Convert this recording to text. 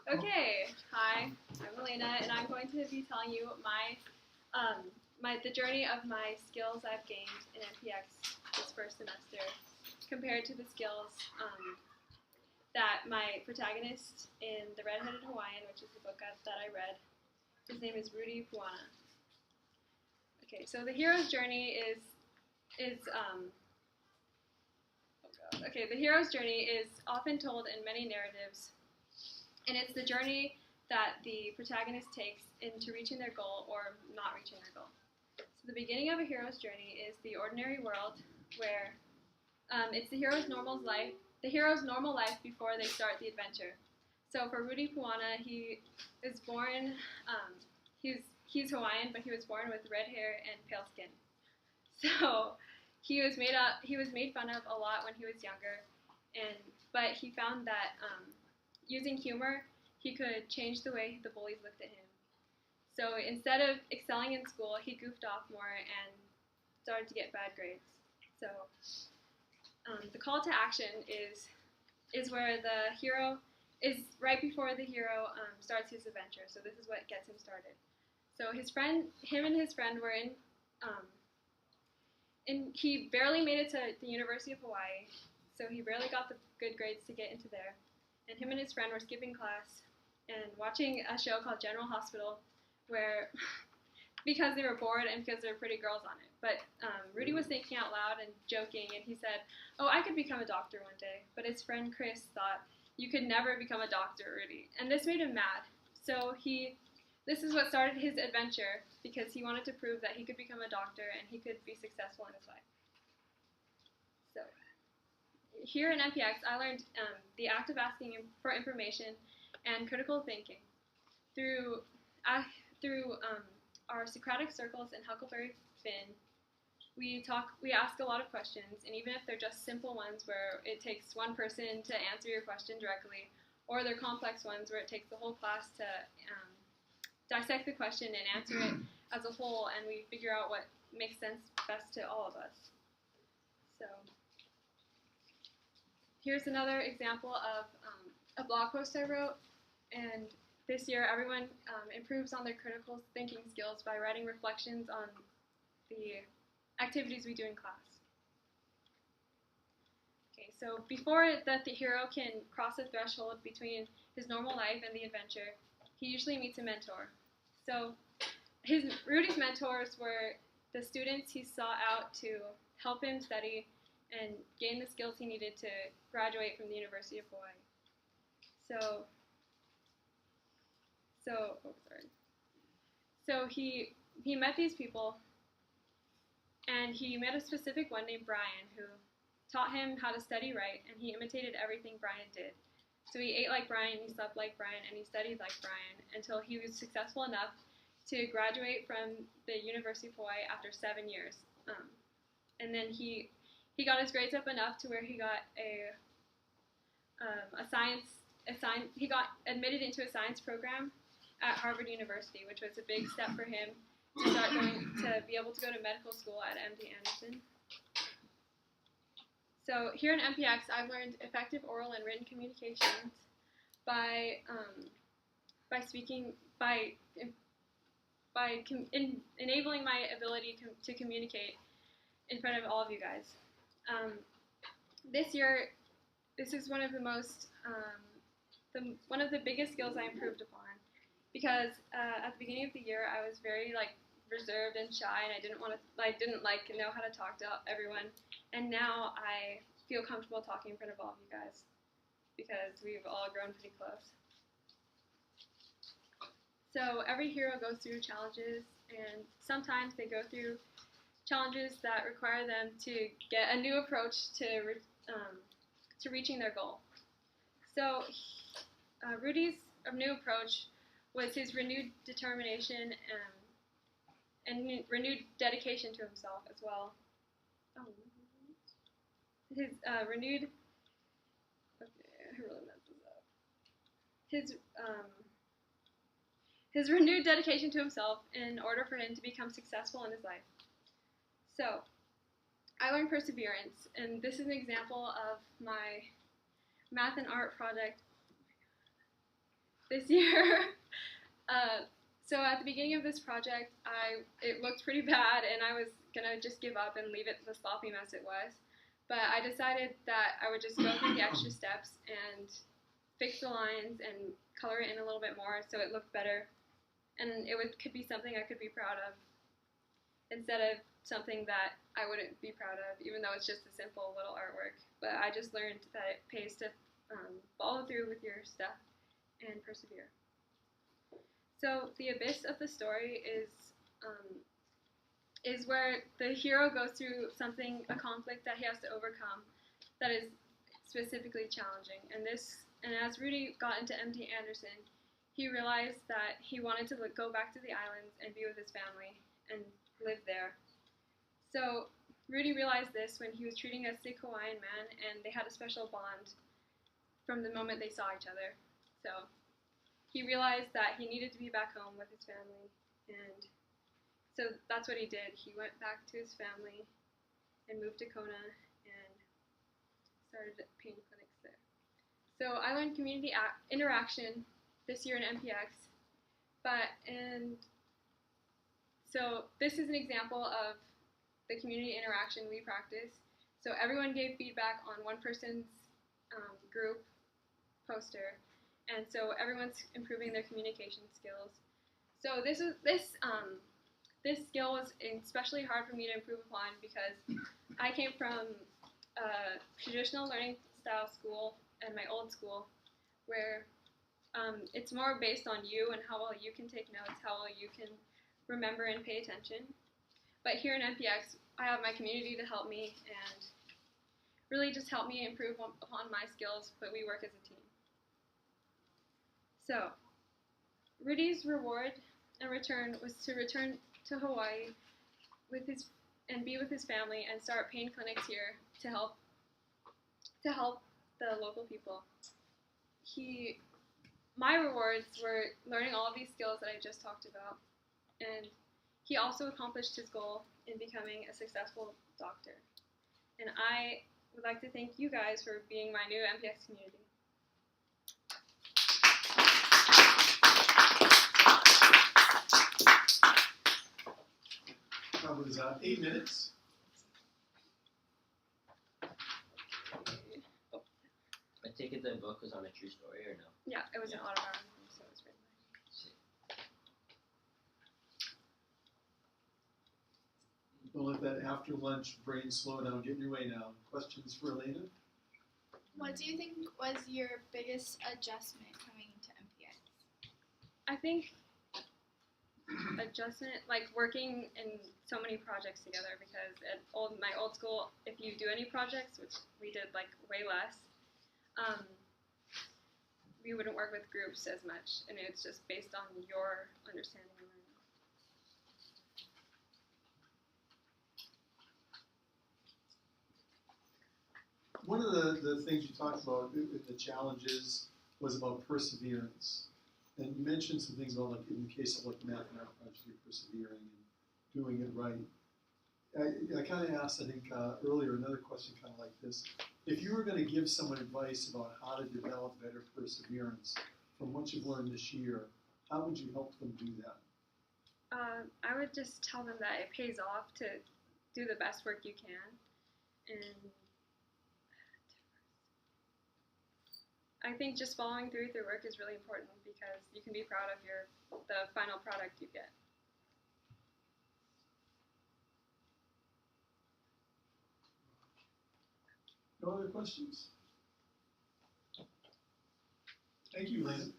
Okay, hi, I'm Elena, and I'm going to be telling you the journey of my skills I've gained in NPX this first semester, compared to the skills that my protagonist in The Red-Headed Hawaiian, which is the book that I read, his name is Rudy Puana. Okay, so the hero's journey the hero's journey is often told in many narratives. And it's the journey that the protagonist takes into reaching their goal or not reaching their goal. So the beginning of a hero's journey is the ordinary world, where it's the hero's normal life before they start the adventure. So for Rudy Puana, he is born. He's Hawaiian, but he was born with red hair and pale skin. So he was made fun of a lot when he was younger, but he found that using humor, he could change the way the bullies looked at him. So instead of excelling in school, he goofed off more and started to get bad grades. So the call to action is where the hero is right before the hero starts his adventure. So this is what gets him started. So him and his friend were he barely made it to the University of Hawaii. So he barely got the good grades to get into there. And him and his friend were skipping class and watching a show called General Hospital, where, because they were bored and because there were pretty girls on it. But Rudy was thinking out loud and joking, and he said, "Oh, I could become a doctor one day." But his friend Chris thought, "You could never become a doctor, Rudy." And this made him mad. So this is what started his adventure, because he wanted to prove that he could become a doctor and he could be successful in his life. So here in NPX, I learned the act of asking for information and critical thinking through our Socratic circles in Huckleberry Finn. We ask a lot of questions, and even if they're just simple ones where it takes one person to answer your question directly, or they're complex ones where it takes the whole class to dissect the question and answer it as a whole, and we figure out what makes sense best to all of us. So here's another example of a blog post I wrote, and this year everyone improves on their critical thinking skills by writing reflections on the activities we do in class. Okay, so before the hero can cross the threshold between his normal life and the adventure, he usually meets a mentor. So Rudy's mentors were the students he sought out to help him study and gain the skills he needed to graduate from the University of Hawaii. So he met these people, and he met a specific one named Brian, who taught him how to study right, and he imitated everything Brian did. So he ate like Brian, he slept like Brian, and he studied like Brian until he was successful enough to graduate from the University of Hawaii after 7 years. And then he got his grades up enough to where he got he got admitted into a science program at Harvard University, which was a big step for him to be able to go to medical school at MD Anderson. So here in MPX, I've learned effective oral and written communications by enabling my ability to communicate in front of all of you guys. This year, this is one of the one of the biggest skills I improved upon, because at the beginning of the year I was very reserved and shy, and I didn't know how to talk to everyone. And now I feel comfortable talking in front of all of you guys, because we've all grown pretty close. So every hero goes through challenges, and sometimes they go through challenges that require them to get a new approach to reaching their goal. So Rudy's new approach was his renewed determination and renewed dedication to himself as well. His renewed his renewed dedication to himself in order for him to become successful in his life. So I learned perseverance, and this is an example of my math and art project. this year. So at the beginning of this project, it looked pretty bad, and I was gonna just give up and leave it the sloppy mess it was. But I decided that I would just go through the extra steps and fix the lines and color it in a little bit more so it looked better, and could be something I could be proud of instead of something that I wouldn't be proud of, even though it's just a simple little artwork. But I just learned that it pays to follow through with your stuff and persevere. So the abyss of the story is where the hero goes through a conflict that he has to overcome that is specifically challenging. And as Rudy got into MD Anderson, he realized that he wanted to go back to the islands and be with his family and live there. So Rudy realized this when he was treating a sick Hawaiian man, and they had a special bond from the moment they saw each other. So he realized that he needed to be back home with his family, and so that's what he did. He went back to his family and moved to Kona and started pain clinics there. So I learned community interaction this year in MPX, so this is an example of the community interaction we practice. So everyone gave feedback on one person's group poster, and so everyone's improving their communication skills. So this skill was especially hard for me to improve upon because I came from a traditional learning style school and my old school where it's more based on you and how well you can take notes, how well you can remember and pay attention. But here in MPX, I have my community to help me and really just help me improve upon my skills, but we work as a team. So, Rudy's reward and return was to return to Hawaii and be with his family and start pain clinics here to help the local people. My rewards were learning all of these skills that I just talked about, and he also accomplished his goal in becoming a successful doctor. And I would like to thank you guys for being my new MPX community. That was 8 minutes. I take it the book was on a true story or no? Yeah, it was an autobiography, so it was written by. Don't let that after lunch brain slow down get in your way now. Questions for Elena? What do you think was your biggest adjustment coming into MPX? I think adjustment, like working in so many projects together, because at my old school, if you do any projects, which we did like way less, we wouldn't work with groups as much, and it's just based on your understanding and learning. One of the things you talked about in the challenges was about perseverance. And you mentioned some things about, like, in the case of like mathematical projects, you're persevering and doing it right. I kind of asked, I think, earlier, another question kind of like this. If you were going to give someone advice about how to develop better perseverance from what you've learned this year, how would you help them do that? I would just tell them that it pays off to do the best work you can, and I think just following through with your work is really important because you can be proud of the final product you get. No other questions? Thank you, Lynn.